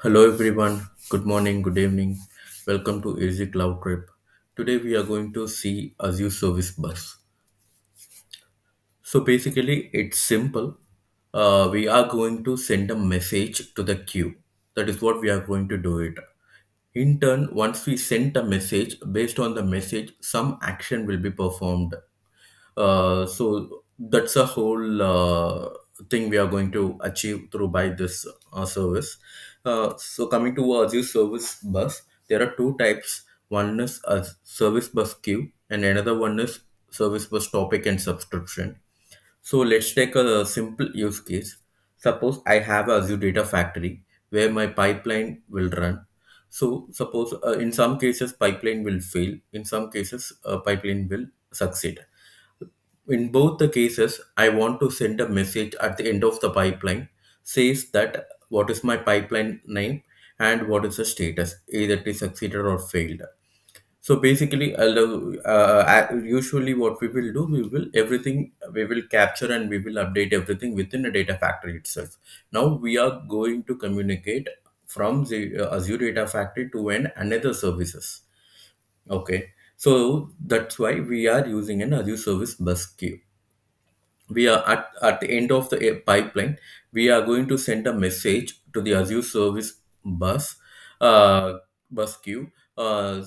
Hello everyone, good morning, good evening. Welcome to Easy Cloud Trip. Today we are going to see Azure Service Bus. So basically it's simple. We are going to send a message to the queue. That is what we are going to do it. In turn, once we send a message, based on the message, some action will be performed. So that's a whole thing we are going to achieve through by this service. So coming to Azure Service Bus, there are two types. One is a Service Bus queue, and another one is Service Bus topic and subscription. So let's take a simple use case. Suppose I have a Azure Data Factory where my pipeline will run. So suppose in some cases pipeline will fail, in some cases pipeline will succeed. In both the cases, I want to send a message at the end of the pipeline says that what is my pipeline name and what is the status, either it is succeeded or failed. So basically, usually what we will do, we will capture and we will update everything within a data factory itself. Now we are going to communicate from the Azure Data Factory to another services. Okay, so that's why we are using an Azure Service Bus queue. We are at the end of the pipeline. We are going to send a message to the Azure service bus uh, bus queue,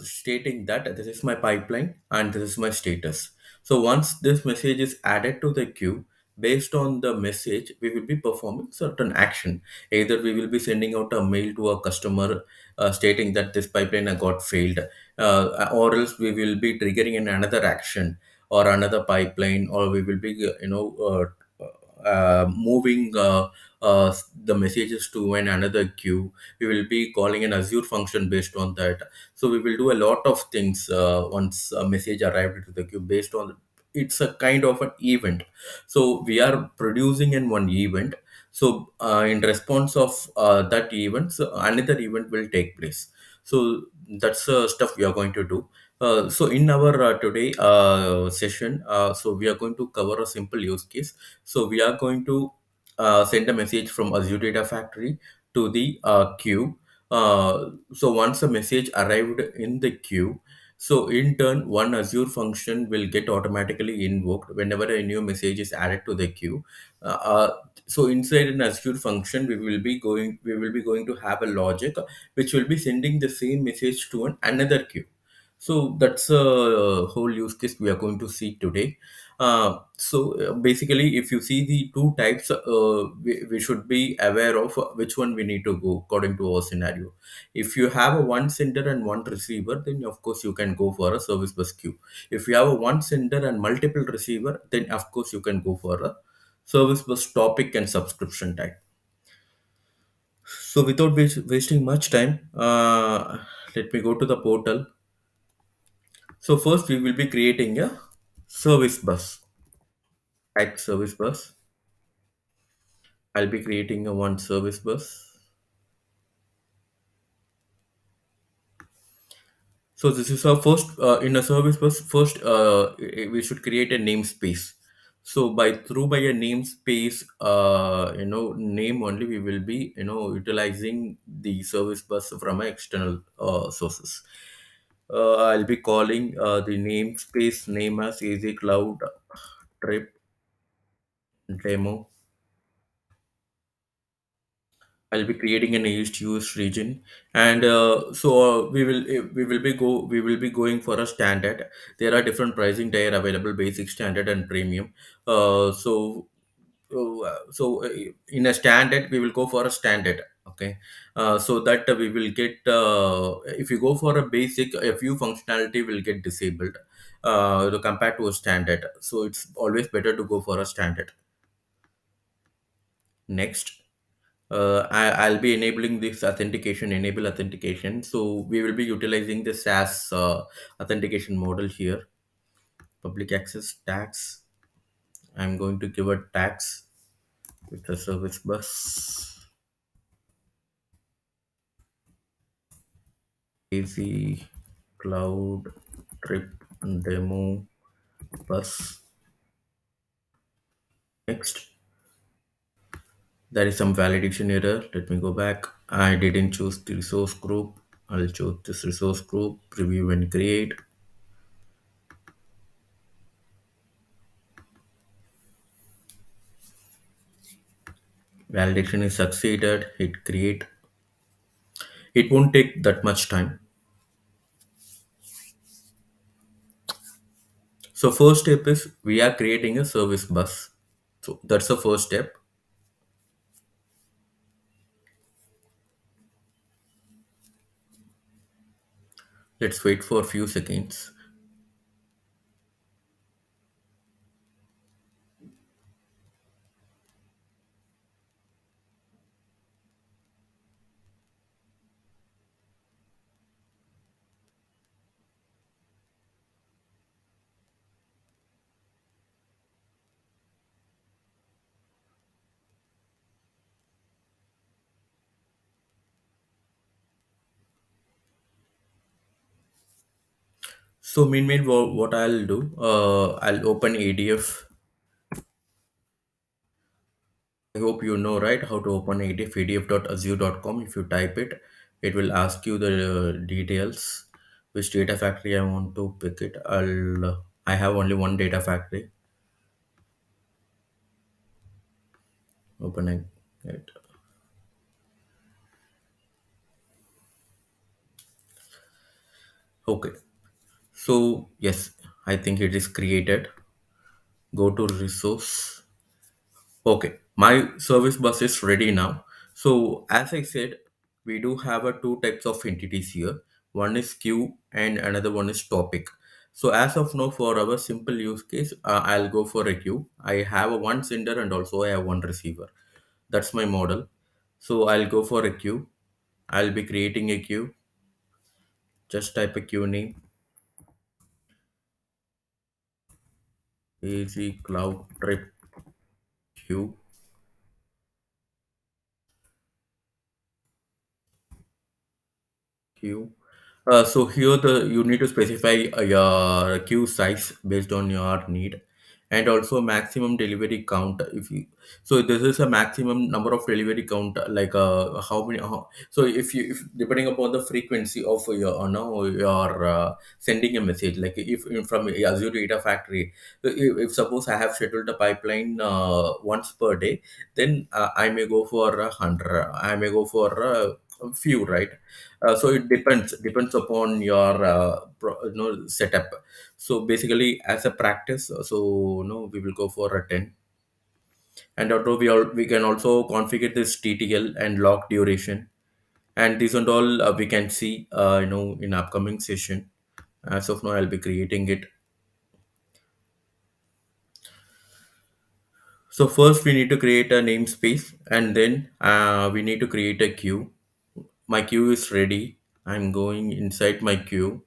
stating that this is my pipeline and this is my status. So once this message is added to the queue, based on the message we will be performing certain action. Either we will be sending out a mail to a customer stating that this pipeline got failed, or else we will be triggering in another action or another pipeline, or we will be moving the messages to another queue. We will be calling an Azure function based on that. So we will do a lot of things once a message arrived to the queue based on it's a kind of an event. So we are producing in one event. So in response of that event, so another event will take place. So that's stuff we are going to do. So in our today session, so we are going to cover a simple use case. So we are going to send a message from Azure Data Factory to the queue. So once a message arrived in the queue, so in turn, one Azure function will get automatically invoked whenever a new message is added to the queue. Uh, uh, so inside an Azure function, we will be going to have a logic which will be sending the same message to another queue. So that's a whole use case we are going to see today. Basically, if you see the two types, we should be aware of which one we need to go according to our scenario. If you have a one sender and one receiver, then of course you can go for a service bus queue. If you have a one sender and multiple receiver, then of course you can go for a service bus topic and subscription type. So without wasting much time, let me go to the portal. So first we will be creating a service bus. Type service bus. I'll be creating a one service bus. So this is our first in a service bus. First, we should create a namespace. So by a namespace, name only we will be utilizing the service bus from external sources. I'll be calling the namespace name as Easy Cloud Trip Demo. I'll be creating an East US region, and we will be going for a standard. There are different pricing tier available: basic, standard, and premium. So in a standard, we will go for a standard. Okay, so that we will get. If you go for a basic, a few functionality will get disabled compared to a standard. So it's always better to go for a standard. Next. I'll be enabling this authentication, enable authentication. So we will be utilizing the SaaS authentication model here. Public access tags. I'm going to give a tags with the service bus. Easy cloud trip demo bus. Next. There is some validation error. Let me go back. I didn't choose the resource group. I'll choose this resource group, preview and create. Validation is succeeded. Hit create. It won't take that much time. So first step is we are creating a service bus. So that's the first step. Let's wait for a few seconds. So meanwhile, what I'll do, I'll open ADF. I hope you know, right, how to open ADF, adf.azure.com. If you type it, it will ask you the details, which data factory I want to pick it. I have only one data factory. Opening it. Okay. So yes, I think it is created. Go to resource. Okay, my service bus is ready now. So as I said, we do have a two types of entities here. One is queue and another one is topic. So as of now, for our simple use case, I'll go for a queue. I have a one sender and also I have one receiver. That's my model. So I'll go for a queue. I'll be creating a queue. Just type a queue name. Easy Cloud Trip queue. Queue. So here the you need to specify your queue size based on your need, and also maximum delivery count. If you so this is a maximum number of delivery count, like how many. So if depending upon the frequency of your no your sending a message, like if from Azure Data Factory, if suppose I have scheduled a pipeline once per day, then I may go for 100. I may go for a few, right? So it depends upon your setup. So basically as a practice, so we will go for a 10. And although we can also configure this TTL and lock duration, and these and all we can see in upcoming session. As of now, I'll be creating it. So first we need to create a namespace, and then we need to create a queue. My queue is ready. I'm going inside my queue.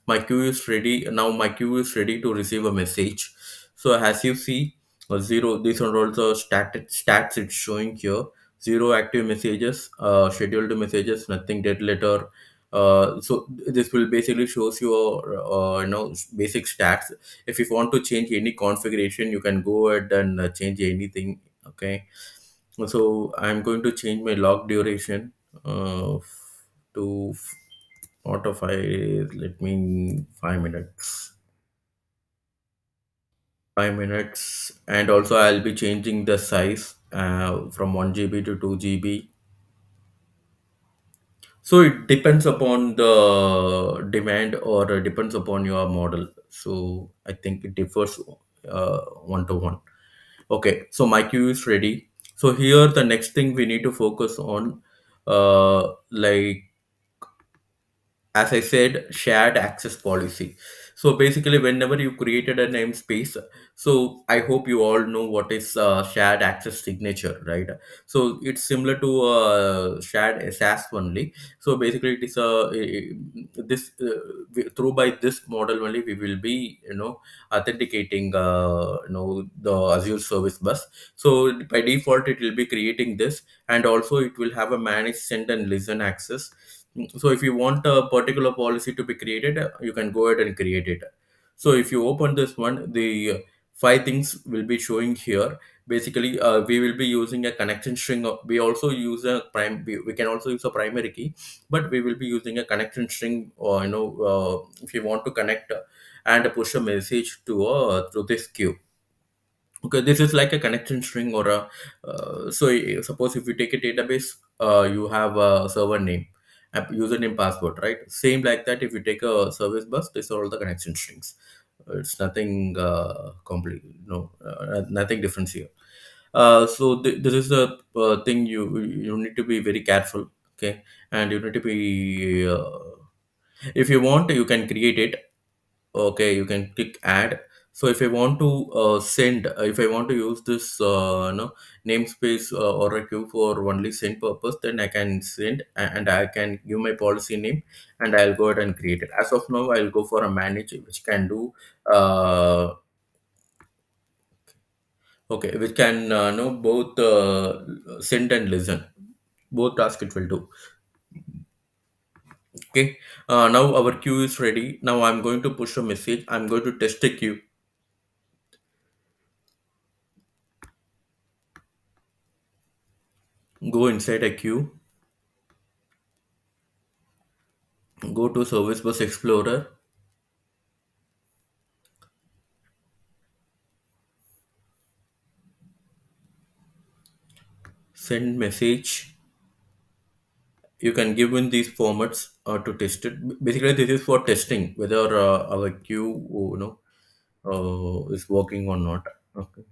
My queue is ready. Now my queue is ready to receive a message. So as you see, zero, these are also stats it's showing here. Zero active messages, scheduled messages, nothing dead letter. So this will basically shows your basic stats. If you want to change any configuration, you can go ahead and change anything. Okay, so I'm going to change my log duration to auto 5. Let me 5 minutes. 5 minutes, and also I'll be changing the size from 1 GB to 2 GB. So it depends upon the demand, or depends upon your model. So I think it differs one to one. Okay, so my queue is ready. So here the next thing we need to focus on, like as I said, shared access policy. So basically, whenever you created a namespace, so I hope you all know what is shared access signature, right? So it's similar to shared SAS only. So basically, it is this through by this model only we will be authenticating the Azure Service Bus. So by default, it will be creating this, and also it will have a manage, send, and listen access. So if you want a particular policy to be created, you can go ahead and create it. So if you open this one, the five things will be showing here. Basically, we will be using a connection string. We also use a we can also use a primary key, but we will be using a connection string, or if you want to connect and push a message to this queue. Okay, this is like a connection string or a suppose if you take a database, you have a server name, a username, password, right? Same like that. If you take a service bus, these are all the connection strings. It's nothing complete, no, nothing different here. So this is the thing you need to be very careful. Okay, and you need to be if you want, you can create it. Okay, you can click add. So if I want to send, if I want to use this namespace or a queue for only send purpose, then I can send, and I can give my policy name, and I'll go ahead and create it. As of now, I'll go for a manage, which can do uh, okay, which can know both send and listen. Both tasks it will do. Okay, now our queue is ready. Now I'm going to push a message. I'm going to test a queue. Go inside a queue. Go to Service Bus Explorer. Send message. You can give in these formats to test it. Basically, this is for testing whether our queue is working or not. Okay,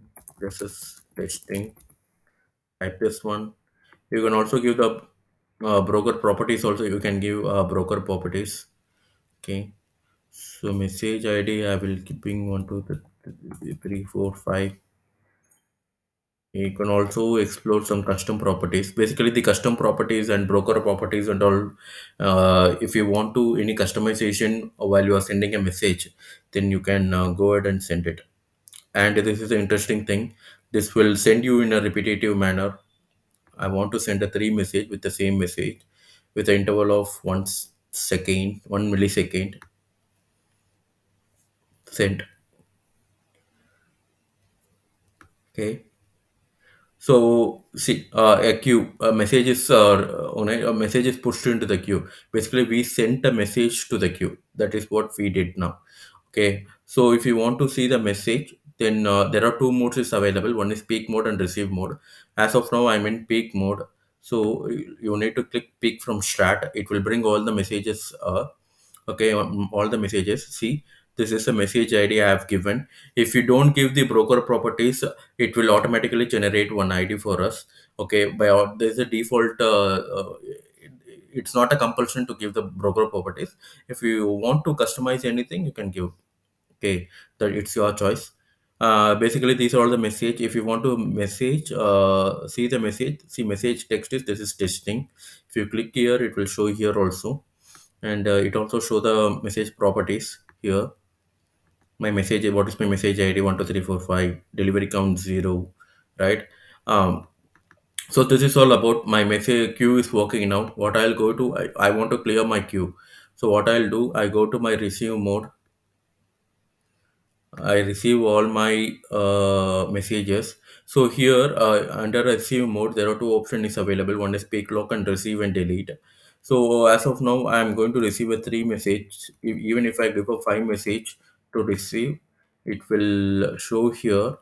this is testing. Type this one. You can also give the broker properties. Also, you can give broker properties. Okay. So message ID, I will keeping one, two, three, four, five. You can also explore some custom properties. Basically, the custom properties and broker properties and all. If you want to any customization while you are sending a message, then you can go ahead and send it. And this is an interesting thing. This will send you in a repetitive manner. I want to send a three message with the same message with an interval of 1 second, 1 millisecond. Send. Okay. So see, a queue, a message is on a message is pushed into the queue. Basically, we sent a message to the queue. That is what we did now. Okay. So if you want to see the message, then there are two modes is available. One is peak mode and receive mode. As of now, I'm in peak mode. So you need to click peak from start. It will bring all the messages. Okay, all the messages. See, this is a message ID I have given. If you don't give the broker properties, it will automatically generate one ID for us. Okay, there's a default. It's not a compulsion to give the broker properties. If you want to customize anything, you can give. Okay, that it's your choice. Basically, these are all the message. If you want to message, see the message. See message text is this is testing. If you click here, it will show here also, and it also show the message properties here. My message, what is my message ID? 12345. Delivery count 0, right? Um, so this is all about my message queue is working now. What I'll go to, I want to clear my queue. So what I'll do, I go to my receive mode. I receive all my messages. So here under receive mode, there are two options available. One is pick lock and receive and delete. So as of now, I am going to receive a three message. Even if I give a five message to receive, it will show here.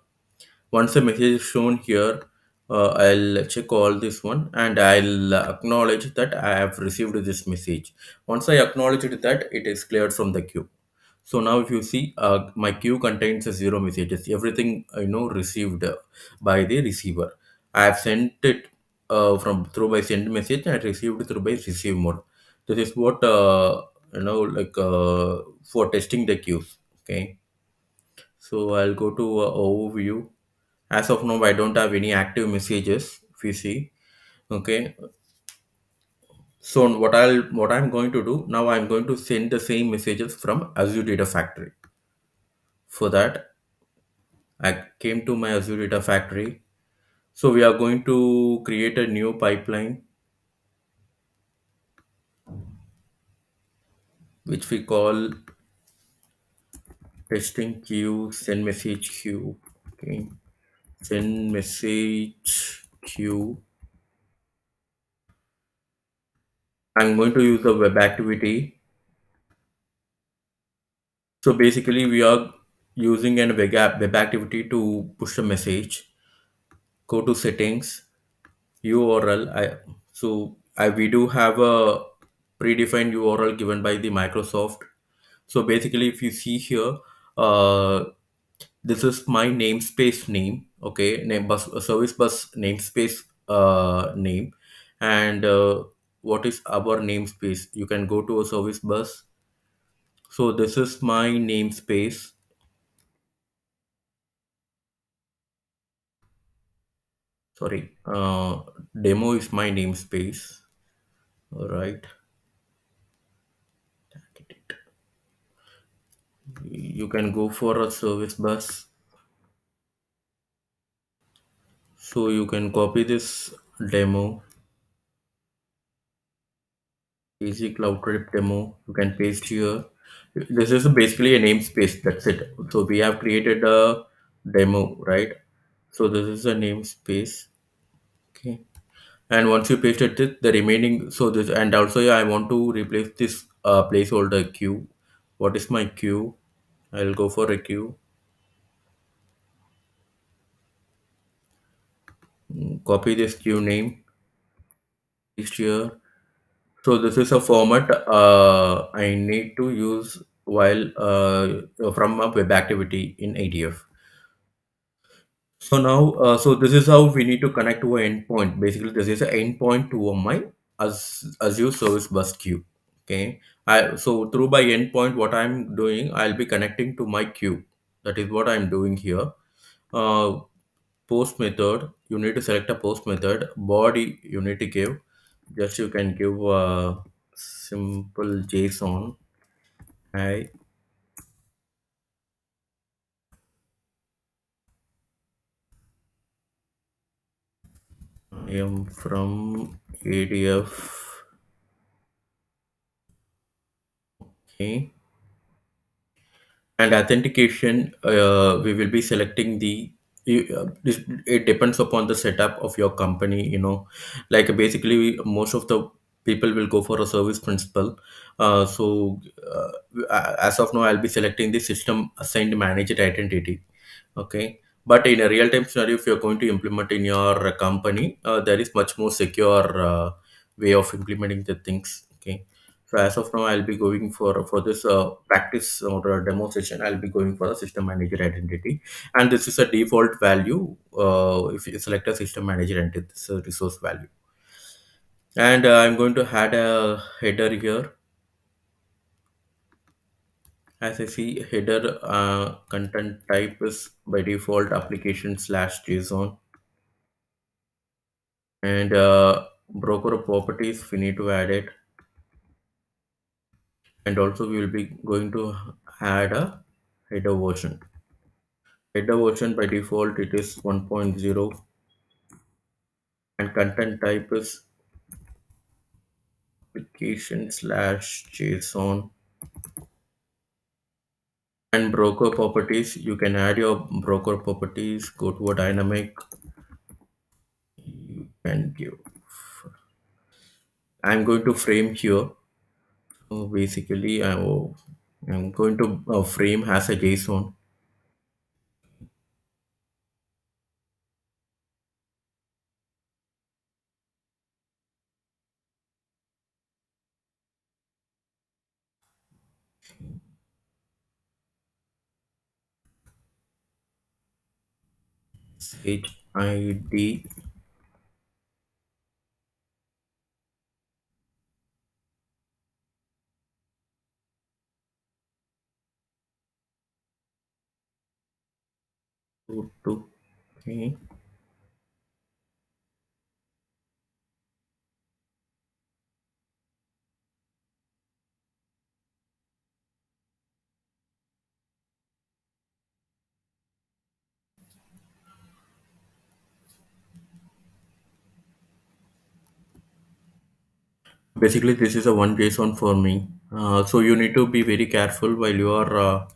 Once the message is shown here, I'll check all this one and I'll acknowledge that I have received this message. Once I acknowledge that, it is cleared from the queue. So now if you see, my queue contains zero messages. Everything received by the receiver. I have sent it from through by send message and received through by receive mode. This is what like for testing the queues. Okay. So I'll go to overview. As of now, I don't have any active messages. If you see, okay. So what I'm going to do now, I'm going to send the same messages from Azure Data Factory. For that, I came to my Azure Data Factory. So we are going to create a new pipeline, which we call Testing queue, send message queue. Okay. Send message queue. I'm going to use the web activity. So basically, we are using an web activity to push a message. Go to settings, URL. We do have a predefined URL given by the Microsoft. So basically, if you see here, uh, this is my namespace name. Okay, name bus service bus namespace name, and what is our namespace? You can go to a service bus. So this is my namespace. Sorry, demo is my namespace. All right, you can go for a service bus. So you can copy this demo, easy cloud trip demo. You can paste here. This is basically a namespace. That's it. So we have created a demo, right? So this is a namespace. Okay. And once you pasted it, the remaining, so this, and also yeah, I want to replace this placeholder queue. What is my queue? I'll go for a queue. Copy this queue name, paste here. So this is a format I need to use while from a web activity in ADF. So now, so this is how we need to connect to an endpoint. Basically, this is an endpoint to my Azure Service Bus queue. Okay. So through by endpoint, what I'm doing, I'll be connecting to my queue. That is what I'm doing here. Uh, Post method, you need to select a post method. Body, you need to give. Just you can give a simple JSON. I am from ADF. Okay. And authentication, we will be selecting it depends upon the setup of your company, like basically most of the people will go for a service principal. As of now, I'll be selecting the system assigned manager identity. Okay. But in a real time scenario, if you're going to implement in your company, there is much more secure way of implementing the things. Okay. So as of now, I'll be going for this practice or a demo session. I'll be going for a system manager identity, and this is a default value. If you select a system manager entity, this is a resource value, and I'm going to add a header here. As I see, header content type is by default application slash JSON, and broker properties we need to add it, and also we will be going to add a header version. Header version by default it is 1.0, and content type is application slash JSON. And broker properties, you can add your broker properties. Go to a dynamic. You can give. I'm going to frame here. So basically, I'm going to frame as a JSON. HID. Okay. Basically, this is a one JSON for me. So you need to be very careful while you are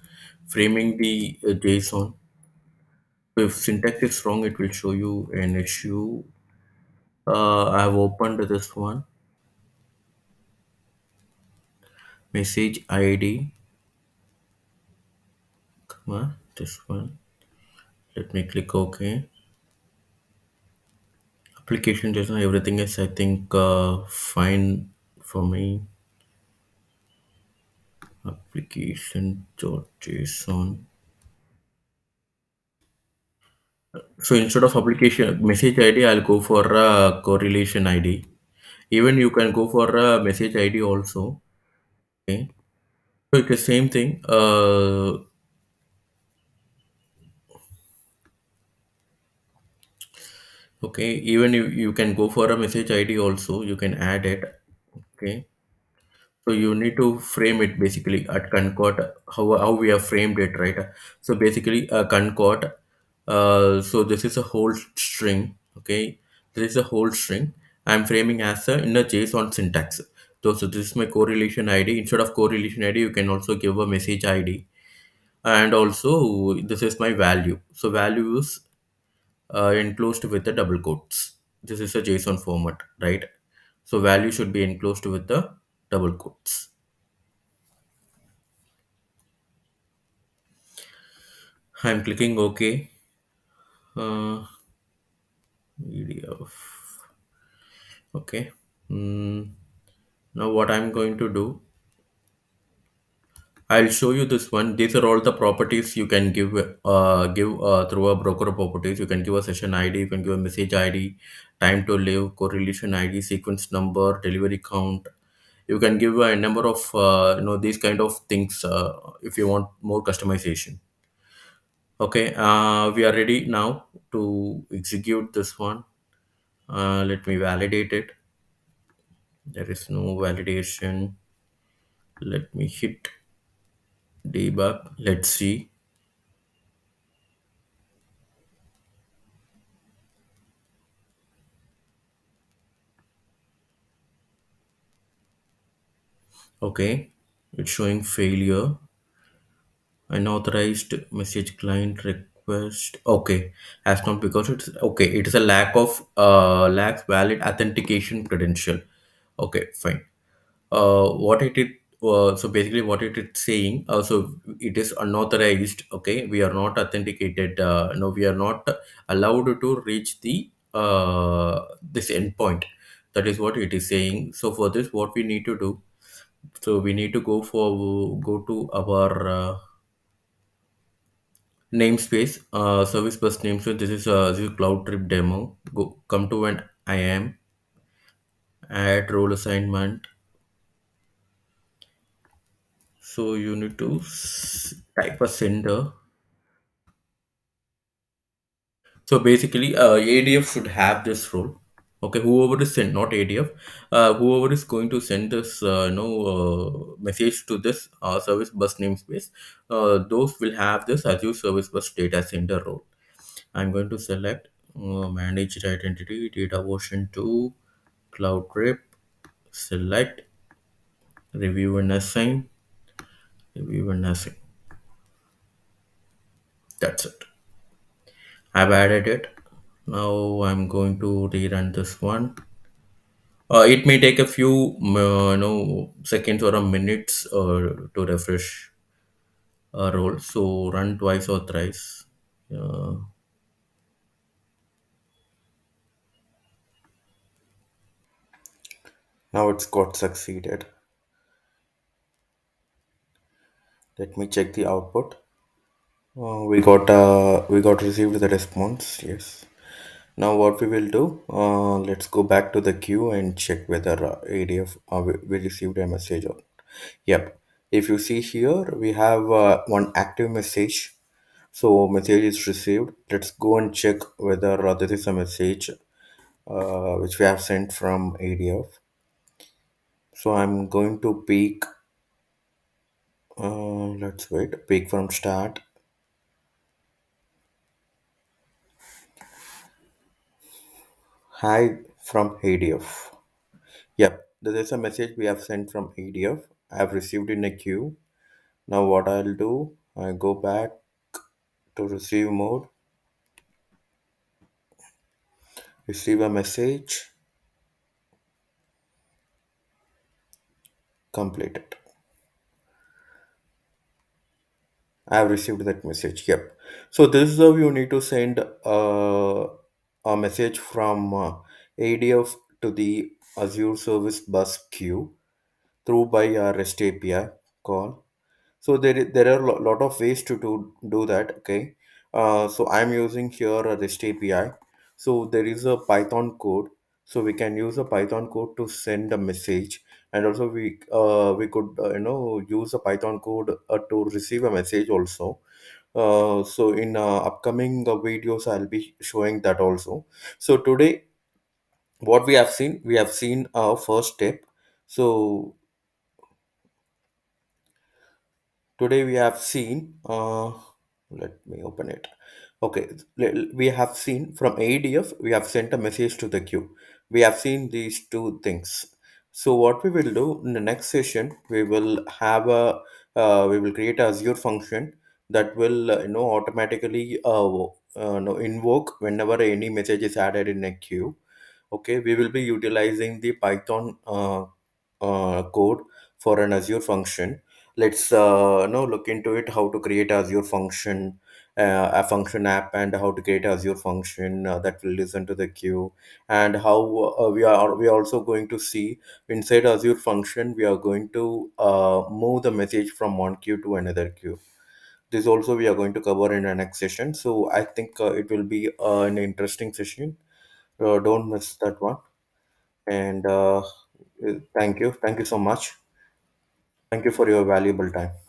framing the JSON. So if syntax is wrong, it will show you an issue. I have opened this one, message ID, this one. Let me click OK. Application JSON, everything is I think fine for me. Application.json. So instead of application message ID, I'll go for a correlation ID. Even you can go for a message ID also. Okay. So it's the same thing. Okay. Even you can go for a message ID also. You can add it. Okay. So you need to frame it basically at concord, how we have framed it, right? So basically a concord. So this is a whole string. Okay, this is a whole string. I'm framing as a in a JSON syntax. So this is my correlation ID. Instead of correlation ID, you can also give a message ID, and also this is my value. So value is enclosed with the double quotes. This is a JSON format, right? So value should be enclosed with the double quotes. I'm clicking OK. Uh, PDF. Okay. Mm, Now what I'm going to do, I'll show you this one. These are all the properties you can give through a broker properties. You can give a session ID, you can give a message ID, time to live, correlation ID, sequence number, delivery count. You can give a number of these kind of things if you want more customization. Okay, we are ready now to execute this one. Let me validate it. There is no validation. Let me hit debug. Let's see. Okay, it's showing failure. Unauthorized message client request. Okay, has not because it's okay. It is a lacks valid authentication credential. Okay, fine. What it is so basically what it is saying, so it is unauthorized. Okay, we are not authenticated, no, we are not allowed to reach the this endpoint. That is what it is saying. So for this, what we need to do, so we need to go to our namespace, service bus namespace. This is cloud trip demo. Go come to an IAM, add role assignment. So you need to type a sender. So basically, ADF should have this role. Okay, whoever is sent, not ADF, whoever is going to send this, message to this service bus namespace, those will have this Azure Service Bus data center role. I'm going to select managed identity, data version 2, cloud trip, select review and assign, review and assign. That's it. I've added it. Now I'm going to rerun this one. It may take a few seconds or a minutes to refresh a role. So run twice or thrice. Uh, Now it's got succeeded. Let me check the output. We got received the response. Yes. Now what we will do? Let's go back to the queue and check whether ADF we received a message or. Yep. If you see here, we have one active message. So message is received. Let's go and check whether this is a message which we have sent from ADF. So I'm going to peek. Let's wait. Peek from start. Hi from ADF. Yep. This is a message we have sent from ADF. I have received in a queue. Now what I'll do? I go back to receive mode, receive a message, completed. I have received that message. Yep. So this is how you need to send a message from ADF to the Azure Service Bus queue through by a REST API call. So there are a lot of ways to do that. Okay. So I'm using here a REST API. So there is a Python code. So we can use a Python code to send a message, and also we could use a Python code to receive a message also. So in upcoming videos, I'll be showing that also. So today, what we have seen our first step. So today we have seen, let me open it. Okay, we have seen from ADF, we have sent a message to the queue. We have seen these two things. So what we will do in the next session, we will create a Azure function that will, automatically, invoke whenever any message is added in a queue. Okay, we will be utilizing the Python code for an Azure function. Let's look into it, how to create Azure function, a function app, and how to create Azure function that will listen to the queue, and how we are also going to see inside Azure function we are going to move the message from one queue to another queue. This also we are going to cover in the next session. So I think it will be an interesting session. Don't miss that one. And thank you so much. Thank you for your valuable time.